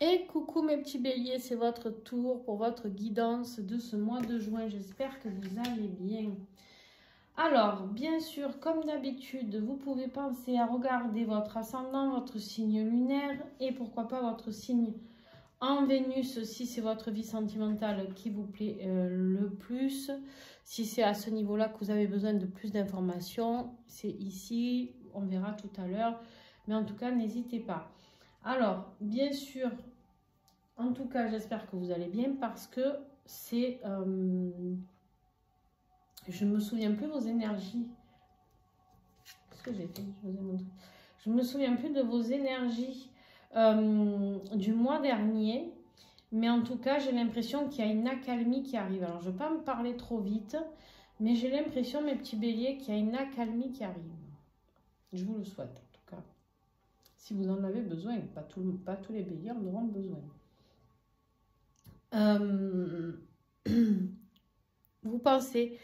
Et coucou mes petits béliers, c'est votre tour pour votre guidance de ce mois de juin. J'espère que vous allez bien. Alors, bien sûr, comme d'habitude, vous pouvez penser à regarder votre ascendant, votre signe lunaire et pourquoi pas votre signe en Vénus si c'est votre vie sentimentale qui vous plaît le plus. Si c'est à ce niveau-là que vous avez besoin de plus d'informations, c'est ici, on verra tout à l'heure. Mais en tout cas, n'hésitez pas. Alors, bien sûr, en tout cas, j'espère que vous allez bien parce que c'est... je ne me souviens plus vos énergies. Qu'est-ce que j'ai fait? Je vous ai montré. Je ne me souviens plus de vos énergies du mois dernier. Mais en tout cas, j'ai l'impression qu'il y a une accalmie qui arrive. Alors, je ne vais pas me parler trop vite. Mais j'ai l'impression, mes petits béliers, qu'il y a une accalmie qui arrive. Je vous le souhaite, en tout cas. Si vous en avez besoin, pas tous les béliers en auront besoin. Vous pensez,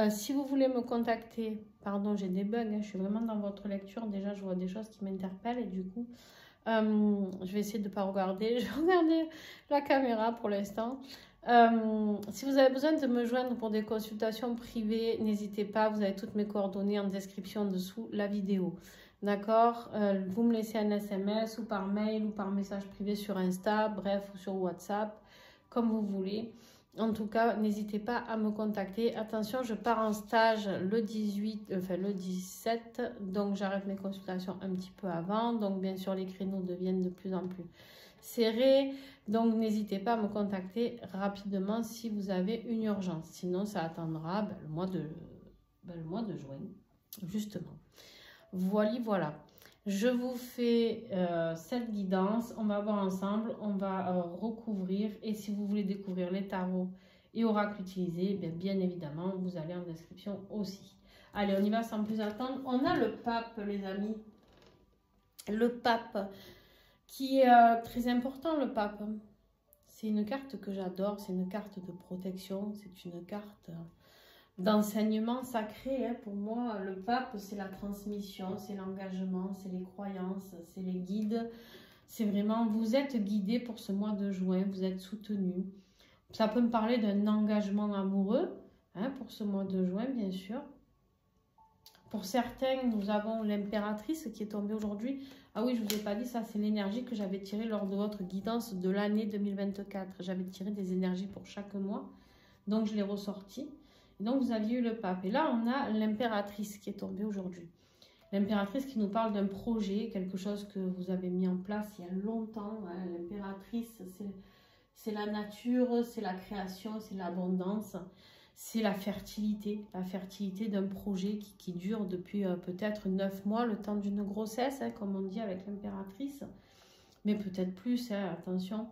si vous voulez me contacter, pardon, j'ai des bugs, hein, je suis vraiment dans votre lecture, déjà je vois des choses qui m'interpellent et du coup, je vais essayer de ne pas regarder, je vais regarder la caméra pour l'instant. Si vous avez besoin de me joindre pour des consultations privées, n'hésitez pas, vous avez toutes mes coordonnées en description dessous la vidéo. D'accord, vous me laissez un SMS ou par mail ou par message privé sur Insta, bref, ou sur WhatsApp, comme vous voulez. En tout cas, n'hésitez pas à me contacter. Attention, je pars en stage le 17, donc j'arrête mes consultations un petit peu avant. Donc bien sûr, les créneaux deviennent de plus en plus serrés. Donc n'hésitez pas à me contacter rapidement si vous avez une urgence. Sinon, ça attendra le mois de juin, justement. Voilà. Je vous fais cette guidance. On va voir ensemble. On va recouvrir. Et si vous voulez découvrir les tarots et oracles utilisés, bien évidemment, vous allez en description aussi. Allez, on y va sans plus attendre. On a le pape, les amis. Le pape qui est très important, le pape. C'est une carte que j'adore. C'est une carte de protection. C'est une carte... d'enseignement sacré, hein. Pour moi, le pape, c'est la transmission, c'est l'engagement, c'est les croyances, c'est les guides. C'est vraiment, vous êtes guidé pour ce mois de juin, vous êtes soutenu. Ça peut me parler d'un engagement amoureux, hein, pour ce mois de juin, bien sûr. Pour certains, nous avons l'impératrice qui est tombée aujourd'hui. Ah oui, je ne vous ai pas dit, ça c'est l'énergie que j'avais tirée lors de votre guidance de l'année 2024. J'avais tiré des énergies pour chaque mois, donc je l'ai ressorti. Donc, vous aviez eu le pape. Et là, on a l'impératrice qui est tombée aujourd'hui. L'impératrice qui nous parle d'un projet, quelque chose que vous avez mis en place il y a longtemps. Hein. L'impératrice, c'est la nature, c'est la création, c'est l'abondance, c'est la fertilité d'un projet qui dure depuis peut-être 9 mois, le temps d'une grossesse, hein, comme on dit avec l'impératrice. Mais peut-être plus, hein, attention.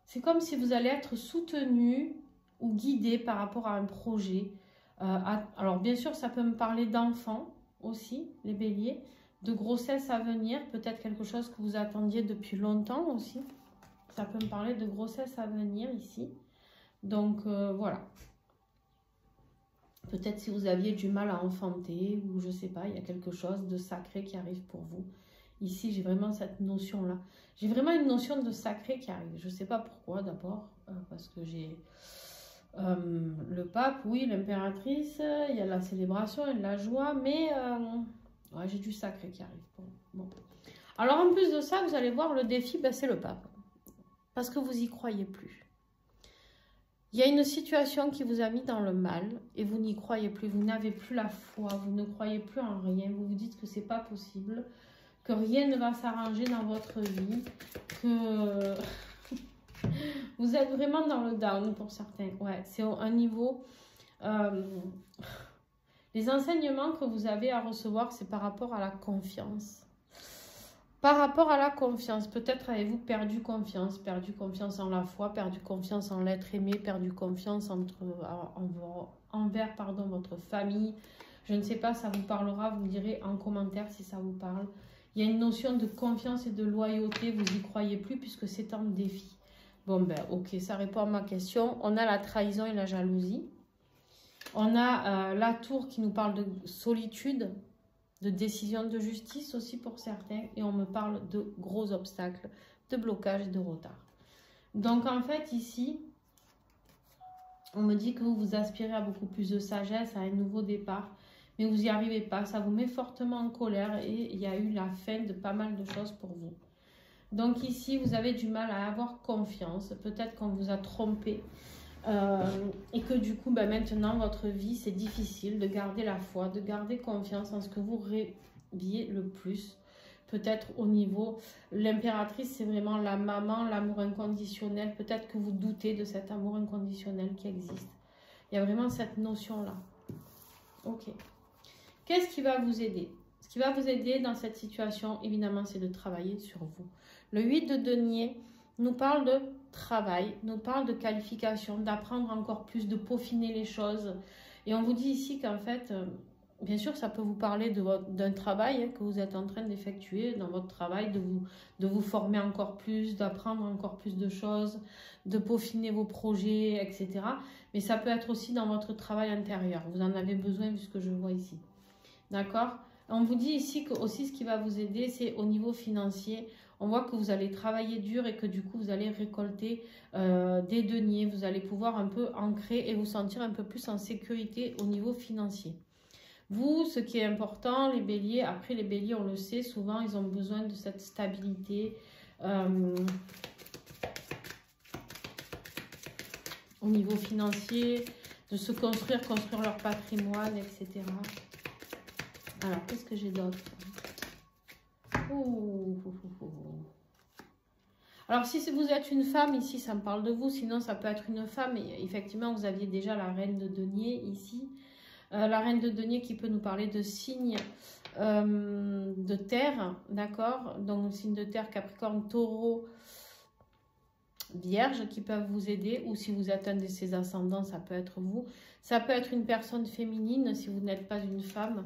C'est comme si vous allez être soutenu ou guidé par rapport à un projet. Alors bien sûr, ça peut me parler d'enfants aussi, les béliers, de grossesse à venir, peut-être quelque chose que vous attendiez depuis longtemps aussi. Ça peut me parler de grossesse à venir ici. Donc voilà. Peut-être si vous aviez du mal à enfanter ou je sais pas, il y a quelque chose de sacré qui arrive pour vous. Ici, j'ai vraiment cette notion-là. J'ai vraiment une notion de sacré qui arrive. Je ne sais pas pourquoi d'abord, parce que j'ai... le pape, oui, l'impératrice, il y a la célébration et de la joie, mais ouais, j'ai du sacré qui arrive. Bon. Alors en plus de ça, vous allez voir, le défi, c'est le pape. Parce que vous n'y croyez plus. Il y a une situation qui vous a mis dans le mal et vous n'y croyez plus. Vous n'avez plus la foi, vous ne croyez plus en rien. Vous vous dites que c'est pas possible, que rien ne va s'arranger dans votre vie, que... Vous êtes vraiment dans le down pour certains. Ouais, c'est un niveau... les enseignements que vous avez à recevoir, c'est par rapport à la confiance. Par rapport à la confiance, peut-être avez-vous perdu confiance en la foi, perdu confiance en l'être aimé, perdu confiance envers votre famille. Je ne sais pas, ça vous parlera, vous me direz en commentaire si ça vous parle. Il y a une notion de confiance et de loyauté, vous n'y croyez plus puisque c'est un défi. Bon, ok, ça répond à ma question. On a la trahison et la jalousie. On a la tour qui nous parle de solitude. de décisions de justice aussi pour certains. Et on me parle de gros obstacles, de blocages et de retard. Donc en fait ici, on me dit que vous aspirez à beaucoup plus de sagesse, à un nouveau départ. Mais vous n'y arrivez pas, ça vous met fortement en colère et il y a eu la fin de pas mal de choses pour vous. Donc ici, vous avez du mal à avoir confiance, peut-être qu'on vous a trompé et que du coup, maintenant, votre vie, c'est difficile de garder la foi, de garder confiance en ce que vous rêviez le plus. Peut-être au niveau, l'impératrice, c'est vraiment la maman, l'amour inconditionnel. Peut-être que vous doutez de cet amour inconditionnel qui existe. Il y a vraiment cette notion-là. Ok. Qu'est-ce qui va vous aider? Ce qui va vous aider dans cette situation, évidemment, c'est de travailler sur vous. Le 8 de denier nous parle de travail, nous parle de qualification, d'apprendre encore plus, de peaufiner les choses. Et on vous dit ici qu'en fait, bien sûr, ça peut vous parler d'un travail que vous êtes en train d'effectuer dans votre travail, de vous former encore plus, d'apprendre encore plus de choses, de peaufiner vos projets, etc. Mais ça peut être aussi dans votre travail intérieur. Vous en avez besoin vu ce que je vois ici. D'accord? On vous dit ici que aussi ce qui va vous aider, c'est au niveau financier. On voit que vous allez travailler dur et que du coup, vous allez récolter des deniers. Vous allez pouvoir un peu ancrer et vous sentir un peu plus en sécurité au niveau financier. Vous, ce qui est important, les béliers, après les béliers, on le sait, souvent, ils ont besoin de cette stabilité au niveau financier, de se construire leur patrimoine, etc. Alors, qu'est-ce que j'ai d'autre? Alors, si vous êtes une femme, ici, ça me parle de vous. Sinon, ça peut être une femme. Et effectivement, vous aviez déjà la reine de denier ici. La reine de denier qui peut nous parler de signes de terre. D'accord? Donc, signe de terre, Capricorne, Taureau, Vierge qui peuvent vous aider. Ou si vous êtes un de ces ascendants, ça peut être vous. Ça peut être une personne féminine si vous n'êtes pas une femme.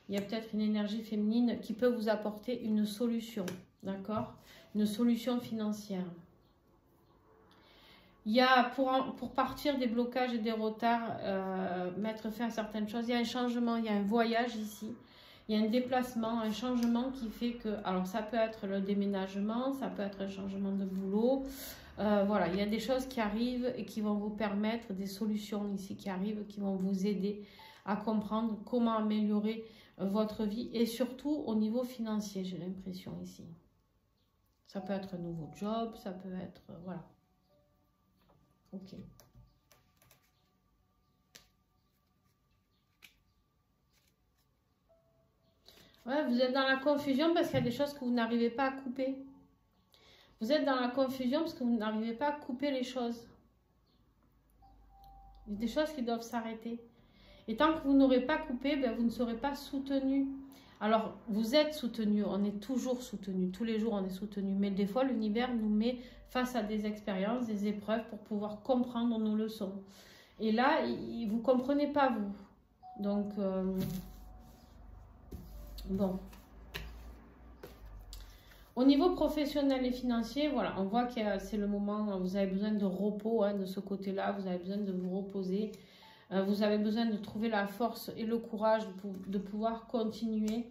Il y a peut-être une énergie féminine qui peut vous apporter une solution, d'accord? Une solution financière. Il y a, pour partir des blocages et des retards, mettre fin à certaines choses, il y a un changement, il y a un voyage ici. Il y a un déplacement, un changement qui fait que... Alors, ça peut être le déménagement, ça peut être un changement de boulot. Voilà, il y a des choses qui arrivent et qui vont vous permettre, des solutions ici qui arrivent, qui vont vous aider à comprendre comment améliorer votre vie et surtout au niveau financier, j'ai l'impression ici. Ça peut être un nouveau job, ça peut être... voilà. Ok. Ouais, vous êtes dans la confusion parce qu'il y a des choses que vous n'arrivez pas à couper. Vous êtes dans la confusion parce que vous n'arrivez pas à couper les choses. Il y a des choses qui doivent s'arrêter. Et tant que vous n'aurez pas coupé, vous ne serez pas soutenu. Alors, vous êtes soutenu, on est toujours soutenu, tous les jours on est soutenu. Mais des fois, l'univers nous met face à des expériences, des épreuves pour pouvoir comprendre nos leçons. Et là, vous ne comprenez pas, vous. Donc, bon. Au niveau professionnel et financier, voilà, on voit que c'est le moment, vous avez besoin de repos de ce côté-là, vous avez besoin de vous reposer. Vous avez besoin de trouver la force et le courage de pouvoir continuer.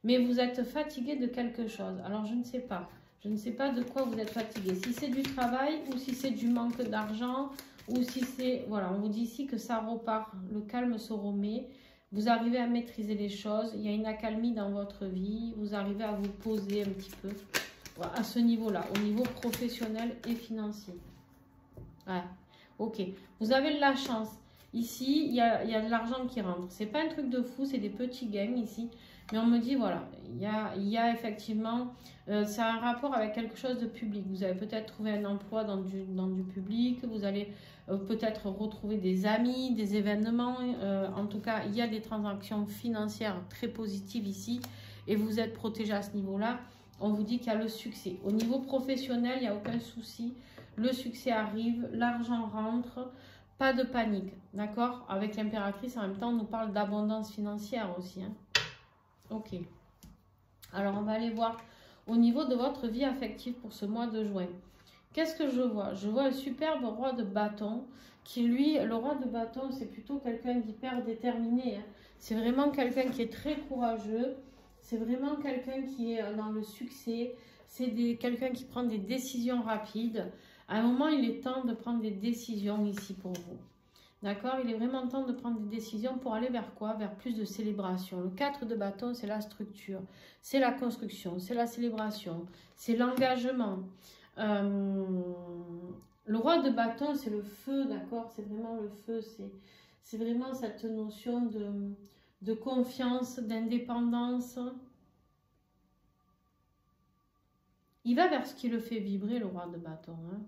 Mais vous êtes fatigué de quelque chose. Alors, je ne sais pas. Je ne sais pas de quoi vous êtes fatigué. Si c'est du travail ou si c'est du manque d'argent ou si c'est... Voilà, on vous dit ici que ça repart. Le calme se remet. Vous arrivez à maîtriser les choses. Il y a une accalmie dans votre vie. Vous arrivez à vous poser un petit peu voilà, à ce niveau-là, au niveau professionnel et financier. Ouais, ok. Vous avez de la chance. Ici, il y a de l'argent qui rentre. C'est pas un truc de fou, c'est des petits gains ici. Mais on me dit, voilà, il y a effectivement, ça a un rapport avec quelque chose de public. Vous avez peut-être trouvé un emploi dans du public, vous allez peut-être retrouver des amis, des événements. En tout cas, il y a des transactions financières très positives ici et vous êtes protégé à ce niveau-là. On vous dit qu'il y a le succès. Au niveau professionnel, il n'y a aucun souci. Le succès arrive, l'argent rentre. Pas de panique, d'accord? Avec l'impératrice, en même temps, on nous parle d'abondance financière aussi. Hein. Ok. Alors, on va aller voir au niveau de votre vie affective pour ce mois de juin. Qu'est-ce que je vois? Je vois un superbe roi de bâton qui, lui, le roi de bâton, c'est plutôt quelqu'un d'hyper déterminé. Hein. C'est vraiment quelqu'un qui est très courageux. C'est vraiment quelqu'un qui est dans le succès. C'est quelqu'un qui prend des décisions rapides. À un moment, il est temps de prendre des décisions ici pour vous. D'accord? Il est vraiment temps de prendre des décisions pour aller vers quoi? Vers plus de célébration. Le 4 de bâton, c'est la structure, c'est la construction, c'est la célébration, c'est l'engagement. Le roi de bâton, c'est le feu, d'accord? C'est vraiment le feu, c'est vraiment cette notion de confiance, d'indépendance. Il va vers ce qui le fait vibrer, le roi de bâton. Hein.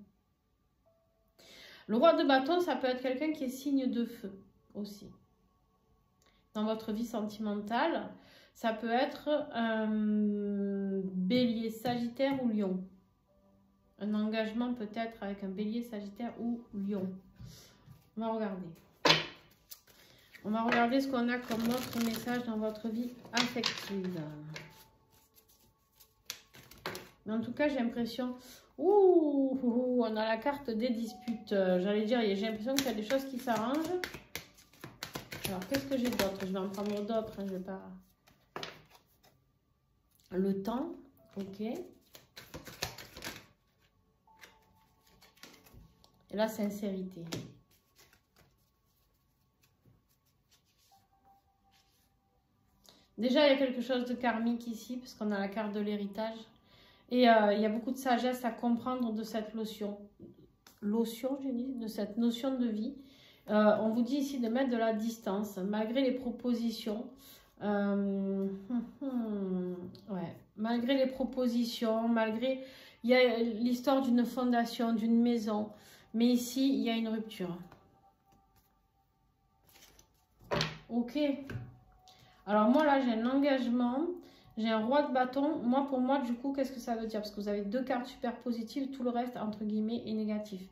Le roi de bâton, ça peut être quelqu'un qui est signe de feu aussi. Dans votre vie sentimentale, ça peut être un bélier, sagittaire ou lion. Un engagement peut-être avec un bélier, sagittaire ou lion. On va regarder. On va regarder ce qu'on a comme autre message dans votre vie affective. Mais en tout cas, j'ai l'impression... Ouh, on a la carte des disputes. J'allais dire, j'ai l'impression qu'il y a des choses qui s'arrangent. Alors, qu'est-ce que j'ai d'autre? Je vais en prendre d'autres. Hein, je vais pas... Le temps. Ok. Et la sincérité. Déjà, il y a quelque chose de karmique ici, parce qu'on a la carte de l'héritage. Et il y a beaucoup de sagesse à comprendre de cette notion. J'ai dit, de cette notion de vie. On vous dit ici de mettre de la distance, malgré les propositions. Ouais, malgré les propositions, malgré... Il y a l'histoire d'une fondation, d'une maison. Mais ici, il y a une rupture. Ok. Alors moi, là, j'ai un engagement. J'ai un roi de bâton. Moi, pour moi, du coup, qu'est-ce que ça veut dire? Parce que vous avez deux cartes super positives. Tout le reste, entre guillemets, est négatif.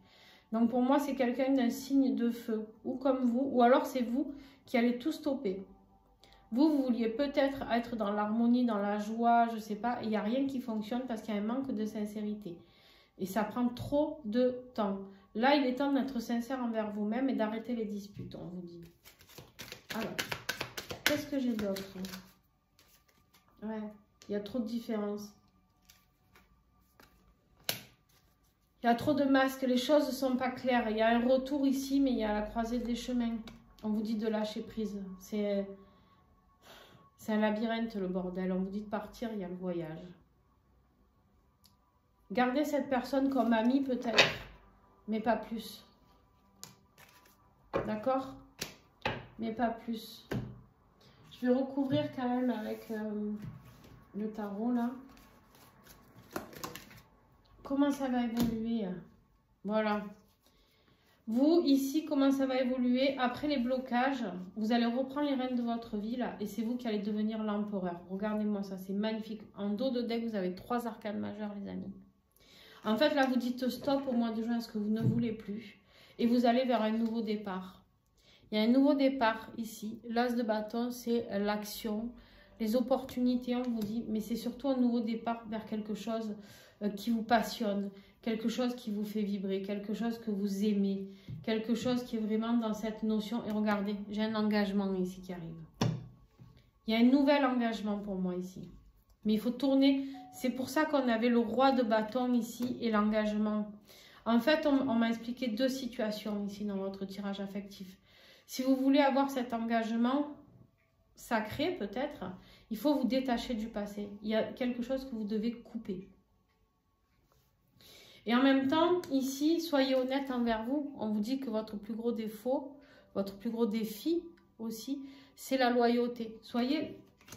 Donc, pour moi, c'est quelqu'un d'un signe de feu. Ou comme vous. Ou alors, c'est vous qui allez tout stopper. Vous vouliez peut-être être dans l'harmonie, dans la joie, je ne sais pas. Il n'y a rien qui fonctionne parce qu'il y a un manque de sincérité. Et ça prend trop de temps. Là, il est temps d'être sincère envers vous-même et d'arrêter les disputes, on vous dit. Alors, qu'est-ce que j'ai d'autre? Ouais, il y a trop de différences. Il y a trop de masques, les choses ne sont pas claires. Il y a un retour ici, mais il y a la croisée des chemins. On vous dit de lâcher prise. C'est un labyrinthe, le bordel. On vous dit de partir, il y a le voyage. Gardez cette personne comme amie, peut-être. Mais pas plus. D'accord? Mais pas plus. Je vais recouvrir quand même avec le tarot, là. Comment ça va évoluer? Voilà. Vous, ici, comment ça va évoluer? Après les blocages, vous allez reprendre les rênes de votre vie, là. Et c'est vous qui allez devenir l'empereur. Regardez-moi ça, c'est magnifique. En dos de deck, vous avez 3 arcanes majeures, les amis. En fait, là, vous dites stop au mois de juin, ce que vous ne voulez plus. Et vous allez vers un nouveau départ. Il y a un nouveau départ ici. L'as de bâton, c'est l'action, les opportunités, on vous dit. Mais c'est surtout un nouveau départ vers quelque chose qui vous passionne, quelque chose qui vous fait vibrer, quelque chose que vous aimez, quelque chose qui est vraiment dans cette notion. Et regardez, j'ai un engagement ici qui arrive. Il y a un nouvel engagement pour moi ici. Mais il faut tourner. C'est pour ça qu'on avait le roi de bâton ici et l'engagement. En fait, on m'a expliqué 2 situations ici dans votre tirage affectif. Si vous voulez avoir cet engagement sacré peut-être, il faut vous détacher du passé. Il y a quelque chose que vous devez couper. Et en même temps, ici, soyez honnête envers vous. On vous dit que votre plus gros défaut, votre plus gros défi aussi, c'est la loyauté.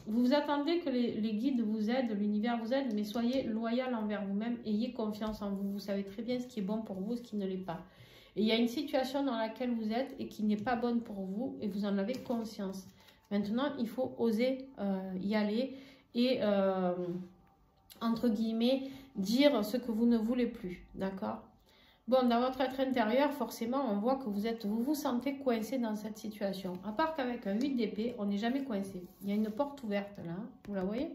Vous attendez que les guides vous aident, l'univers vous aide, mais soyez loyal envers vous-même. Ayez confiance en vous. Vous savez très bien ce qui est bon pour vous, ce qui ne l'est pas. Et il y a une situation dans laquelle vous êtes et qui n'est pas bonne pour vous et vous en avez conscience. Maintenant, il faut oser y aller et, entre guillemets, dire ce que vous ne voulez plus. D'accord? Bon, dans votre être intérieur, forcément, on voit que vous vous sentez coincé dans cette situation. À part qu'avec un 8 d'épée, on n'est jamais coincé. Il y a une porte ouverte là, vous la voyez?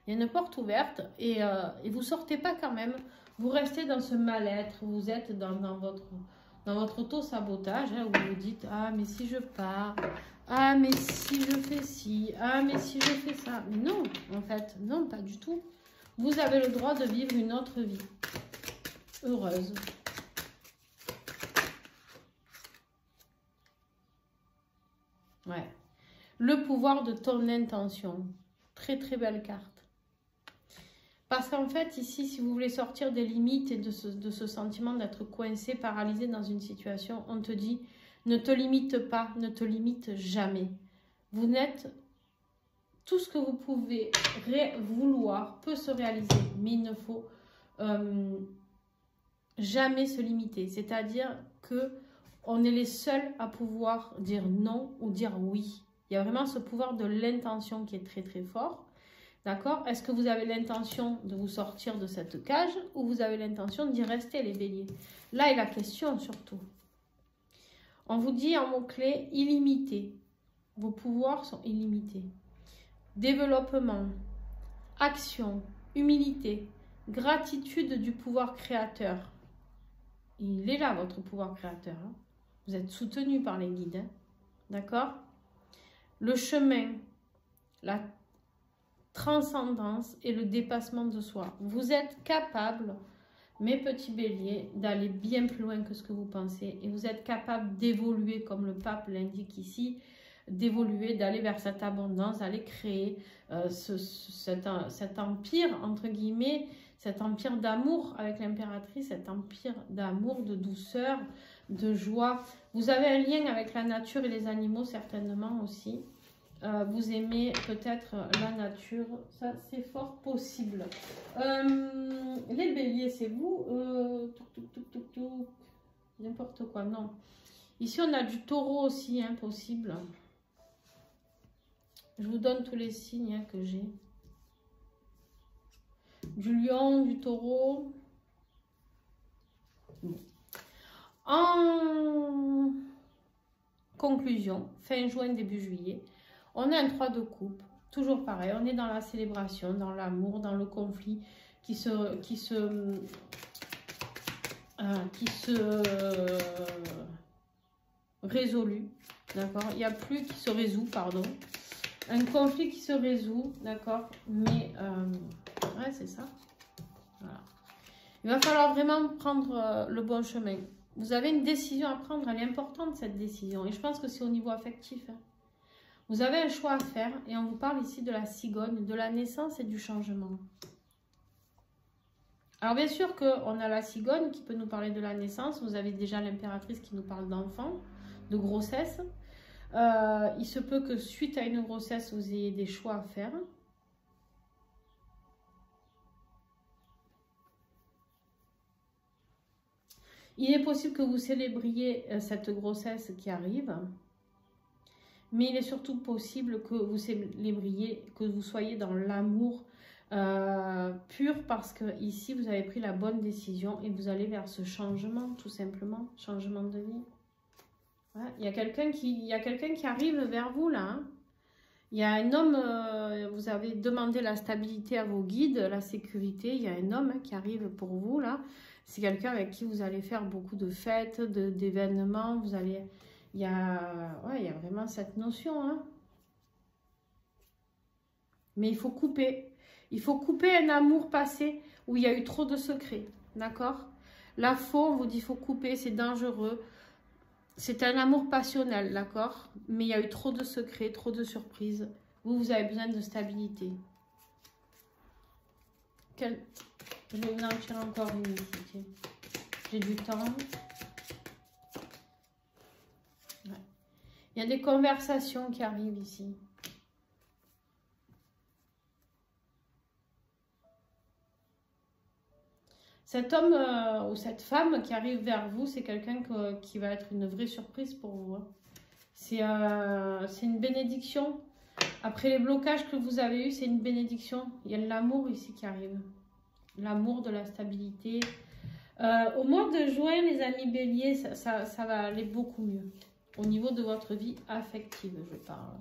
Il y a une porte ouverte et vous ne sortez pas quand même. Vous restez dans ce mal-être, vous êtes dans votre auto-sabotage, hein, où vous vous dites « Ah, mais si je pars, Ah, mais si je fais ci, ah, mais si je fais ça. Mais non, en fait, non, pas du tout. Vous avez le droit de vivre une autre vie heureuse. Ouais. Le pouvoir de ton intention. Très, très belle carte. Parce qu'en fait, ici, si vous voulez sortir des limites et de ce sentiment d'être coincé, paralysé dans une situation, on te dit, ne te limite pas, ne te limite jamais. Vous n'êtes... Tout ce que vous pouvez vouloir peut se réaliser, mais il ne faut jamais se limiter. C'est-à-dire que on est les seuls à pouvoir dire non ou dire oui. Il y a vraiment ce pouvoir de l'intention qui est très très fort. D'accord? Est-ce que vous avez l'intention de vous sortir de cette cage ou vous avez l'intention d'y rester, les béliers? Là est la question surtout. On vous dit en mots-clés illimité. Vos pouvoirs sont illimités. Développement, action, humilité, gratitude du pouvoir créateur. Il est là, votre pouvoir créateur. Hein? Vous êtes soutenu par les guides. Hein? D'accord? Le chemin, la transcendance et le dépassement de soi. Vous êtes capable, mes petits béliers, d'aller bien plus loin que ce que vous pensez. Et vous êtes capable d'évoluer, comme le pape l'indique ici, d'évoluer, d'aller vers cette abondance, d'aller créer cet empire, entre guillemets, cet empire d'amour avec l'impératrice, cet empire d'amour, de douceur, de joie. Vous avez un lien avec la nature et les animaux, certainement aussi. Vous aimez peut-être la nature, ça c'est fort possible. Les béliers, c'est vous n'importe quoi, non. Ici on a du taureau aussi, hein, possible. Je vous donne tous les signes hein, que j'ai. Du lion, du taureau. Bon. En conclusion, fin juin, début juillet, on a un 3 de coupe. Toujours pareil, on est dans la célébration, dans l'amour, dans le conflit qui se résout. D'accord? Il n'y a plus qui se résout, pardon. Un conflit qui se résout, d'accord? Mais, ouais, c'est ça. Voilà. Il va falloir vraiment prendre le bon chemin. Vous avez une décision à prendre, elle est importante cette décision. Et je pense que c'est au niveau affectif. Hein. Vous avez un choix à faire et on vous parle ici de la cigogne, de la naissance et du changement. Alors bien sûr qu'on a la cigogne qui peut nous parler de la naissance. Vous avez déjà l'impératrice qui nous parle d'enfant, de grossesse. Il se peut que suite à une grossesse, vous ayez des choix à faire. Il est possible que vous célébriez cette grossesse qui arrive. Mais il est surtout possible que vous célébriez, que vous soyez dans l'amour pur parce que ici vous avez pris la bonne décision et vous allez vers ce changement tout simplement, changement de vie. Ouais, il y a quelqu'un qui arrive vers vous là. Hein. Il y a un homme, vous avez demandé la stabilité à vos guides, la sécurité. Il y a un homme hein, qui arrive pour vous là. C'est quelqu'un avec qui vous allez faire beaucoup de fêtes, d'événements. Vous allez... Il y a vraiment cette notion. Hein. Mais il faut couper. Il faut couper un amour passé où il y a eu trop de secrets. D'accord? La faux, on vous dit il faut couper, c'est dangereux. C'est un amour passionnel, d'accord? Mais il y a eu trop de secrets, trop de surprises. Vous avez besoin de stabilité. Je vais vous en tirer encore une ici. J'ai du temps. Il y a des conversations qui arrivent ici. Cet homme ou cette femme qui arrive vers vous, c'est quelqu'un qui va être une vraie surprise pour vous. Hein. C'est une bénédiction. Après les blocages que vous avez eus, c'est une bénédiction. Il y a l'amour ici qui arrive. L'amour de la stabilité. Au mois de juin, les amis béliers, ça va aller beaucoup mieux. Au niveau de votre vie affective, je parle.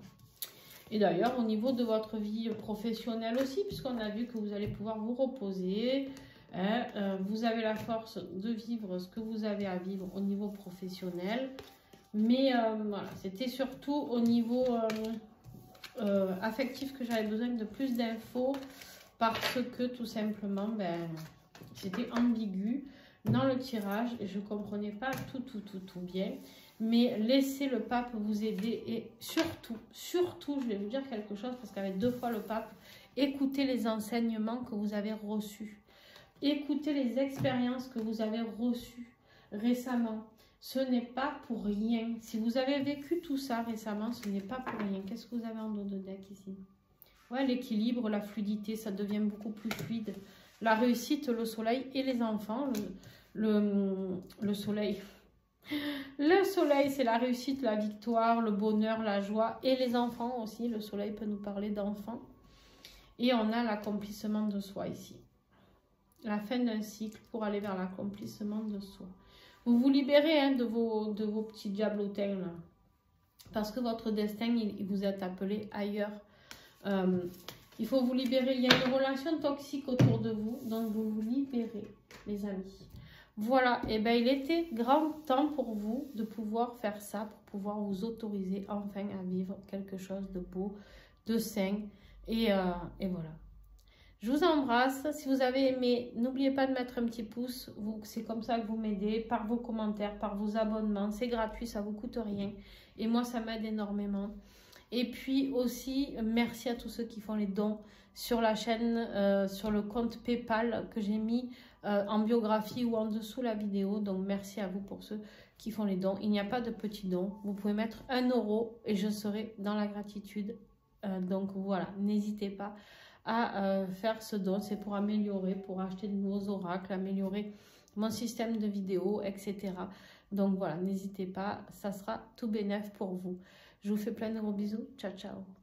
Et d'ailleurs, au niveau de votre vie professionnelle aussi, puisqu'on a vu que vous allez pouvoir vous reposer. Hein, vous avez la force de vivre ce que vous avez à vivre au niveau professionnel. Mais voilà, c'était surtout au niveau affectif que j'avais besoin de plus d'infos parce que tout simplement, ben, c'était ambigu dans le tirage et je ne comprenais pas tout bien. Mais laissez le pape vous aider et surtout, je vais vous dire quelque chose parce qu'avec 2 fois le pape, écoutez les enseignements que vous avez reçus. Écoutez les expériences que vous avez reçues récemment. Ce n'est pas pour rien. Si vous avez vécu tout ça récemment, ce n'est pas pour rien. Qu'est-ce que vous avez en dos de deck ici? Ouais, l'équilibre, la fluidité, ça devient beaucoup plus fluide. La réussite, le soleil et les enfants. Le soleil. Le soleil, c'est la réussite, la victoire, le bonheur, la joie. Et les enfants aussi. Le soleil peut nous parler d'enfants. Et on a l'accomplissement de soi ici. La fin d'un cycle pour aller vers l'accomplissement de soi. Vous vous libérez hein, de vos petits diablotins là. Parce que votre destin, il vous est appelé ailleurs. Il faut vous libérer. Il y a une relation toxique autour de vous. Donc vous vous libérez, les amis. Voilà. Et bien il était grand temps pour vous de pouvoir faire ça. Pour pouvoir vous autoriser enfin à vivre quelque chose de beau, de sain. Et voilà. Je vous embrasse. Si vous avez aimé, n'oubliez pas de mettre un petit pouce. C'est comme ça que vous m'aidez, par vos commentaires, par vos abonnements. C'est gratuit, ça ne vous coûte rien. Et moi, ça m'aide énormément. Et puis aussi, merci à tous ceux qui font les dons sur la chaîne, sur le compte PayPal que j'ai mis en biographie ou en dessous la vidéo. Donc, merci à vous pour ceux qui font les dons. Il n'y a pas de petits dons. Vous pouvez mettre 1 € et je serai dans la gratitude. Donc, voilà, n'hésitez pas à faire ce don. C'est pour améliorer, pour acheter de nouveaux oracles, améliorer mon système de vidéos, etc. Donc voilà, n'hésitez pas, ça sera tout bénef pour vous. Je vous fais plein de gros bisous. Ciao, ciao.